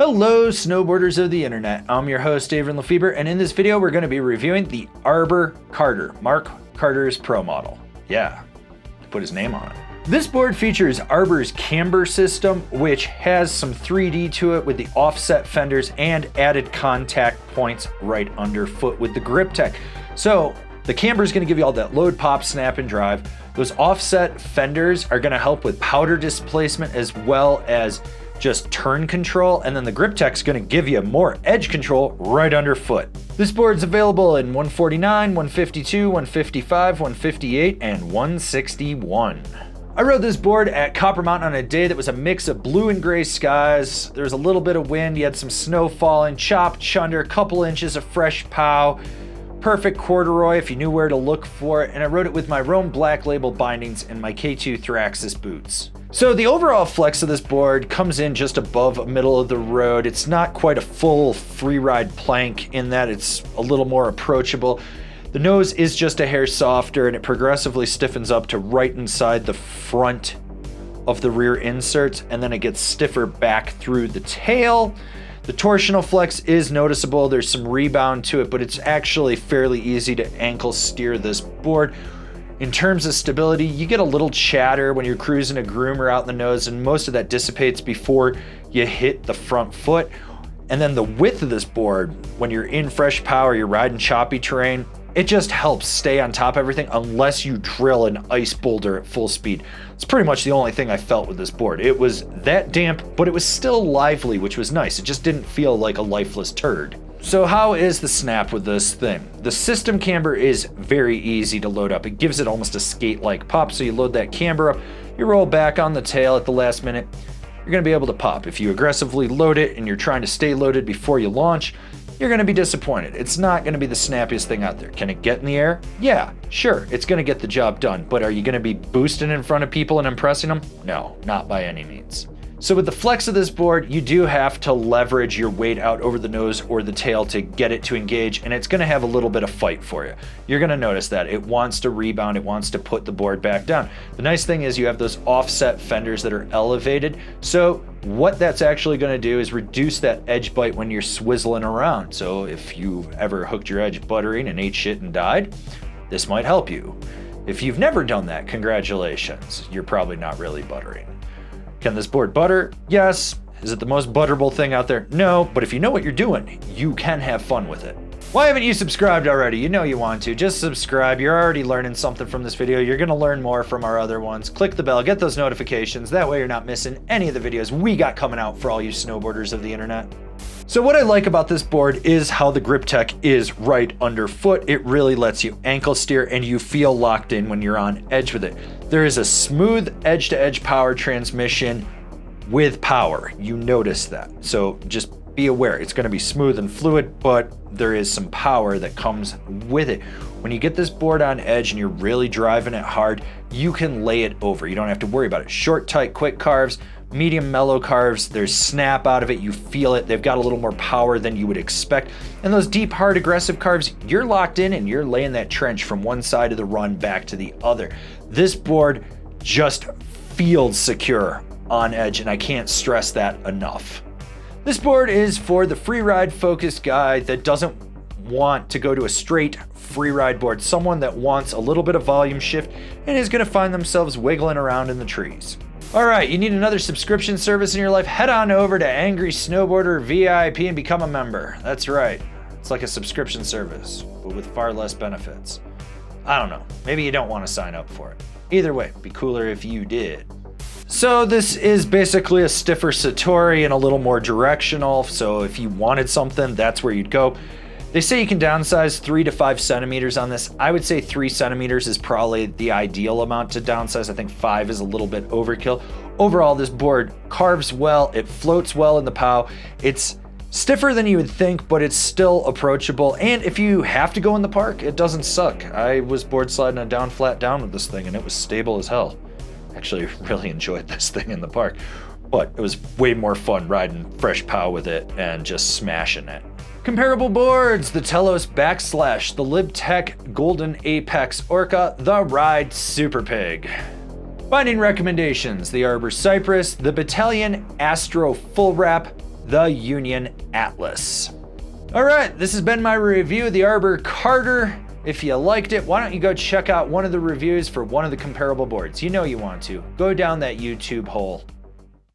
Hello, snowboarders of the internet. I'm your host, Avran LeFeber, and in this video, we're going to be reviewing the Arbor Carter, Mark Carter's Pro model. Yeah, put his name on it. This board features Arbor's camber system, which has some 3D to it with the offset fenders and added contact points right underfoot with the Libtech. So the camber is going to give you all that load, pop, snap, and drive. Those offset fenders are going to help with powder displacement as well as just turn control, and then the Libtech's gonna give you more edge control right underfoot. This board's available in 149, 152, 155, 158, and 161. I rode this board at Copper Mountain on a day that was a mix of blue and gray skies. There was a little bit of wind, you had some snow falling, chopped chunder, a couple inches of fresh pow, perfect corduroy if you knew where to look for it, and I rode it with my Rome Black Label bindings and my K2 Thraxis boots. So the overall flex of this board comes in just above middle of the road. It's not quite a full freeride plank in that it's a little more approachable. The nose is just a hair softer and it progressively stiffens up to right inside the front of the rear inserts, and then it gets stiffer back through the tail. The torsional flex is noticeable. There's some rebound to it, but it's actually fairly easy to ankle steer this board. In terms of stability, you get a little chatter when you're cruising a groomer out in the nose, and most of that dissipates before you hit the front foot. And then the width of this board, when you're in fresh power, you're riding choppy terrain, it just helps stay on top of everything unless you drill an ice boulder at full speed. It's pretty much the only thing I felt with this board. It was that damp, but it was still lively, which was nice. It just didn't feel like a lifeless turd. So how is the snap with this thing? The system camber is very easy to load up. It gives it almost a skate-like pop, so you load that camber up, you roll back on the tail at the last minute, you're gonna be able to pop. If you aggressively load it and you're trying to stay loaded before you launch, you're gonna be disappointed. It's not gonna be the snappiest thing out there. Can it get in the air? Yeah, sure, it's gonna get the job done, but are you gonna be boosting in front of people and impressing them? No, not by any means. So with the flex of this board, you do have to leverage your weight out over the nose or the tail to get it to engage, and it's gonna have a little bit of fight for you. You're gonna notice that. It wants to rebound, it wants to put the board back down. The nice thing is you have those offset fenders that are elevated, so what that's actually gonna do is reduce that edge bite when you're swizzling around. So if you ever hooked your edge buttering and ate shit and died, this might help you. If you've never done that, congratulations. You're probably not really buttering. Can this board butter? Yes. Is it the most butterable thing out there? No, but if you know what you're doing, you can have fun with it. Why haven't you subscribed already? You know you want to. Just subscribe. You're already learning something from this video. You're gonna learn more from our other ones. Click the bell, get those notifications. That way you're not missing any of the videos we got coming out for all you snowboarders of the internet. So what I like about this board is how the Libtech is right underfoot. It really lets you ankle steer and you feel locked in when you're on edge with it. There is a smooth edge-to-edge power transmission with power. You notice that. So just be aware, it's gonna be smooth and fluid, but there is some power that comes with it. When you get this board on edge and you're really driving it hard, you can lay it over. You don't have to worry about it. Short, tight, quick carves, medium, mellow carves, there's snap out of it, you feel it, they've got a little more power than you would expect. And those deep, hard, aggressive carves, you're locked in and you're laying that trench from one side of the run back to the other. This board just feels secure on edge, and I can't stress that enough. This board is for the freeride focused guy that doesn't want to go to a straight freeride board, someone that wants a little bit of volume shift and is gonna find themselves wiggling around in the trees. All right, you need another subscription service in your life? Head on over to Angry Snowboarder VIP and become a member. That's right, it's like a subscription service, but with far less benefits. I don't know, maybe you don't want to sign up for it. Either way, it'd be cooler if you did. So this is basically a stiffer Satori and a little more directional, so if you wanted something, that's where you'd go. They say you can downsize 3 to 5 centimeters on this. I would say 3 centimeters is probably the ideal amount to downsize. I think 5 is a little bit overkill. Overall, this board carves well, it floats well in the pow. It's stiffer than you would think, but it's still approachable. And if you have to go in the park, it doesn't suck. I was board sliding a down flat down with this thing and it was stable as hell. Actually really enjoyed this thing in the park, but it was way more fun riding fresh pow with it and just smashing it. Comparable boards, the Telos Backslash, the Libtech Golden Apex Orca, the Ride Superpig. Binding recommendations, the Arbor Cypress, the Bataleon Astro Full Wrap, the Union Atlas. All right, this has been my review of the Arbor Carter. If you liked it, why don't you go check out one of the reviews for one of the comparable boards? You know you want to. Go down that YouTube hole.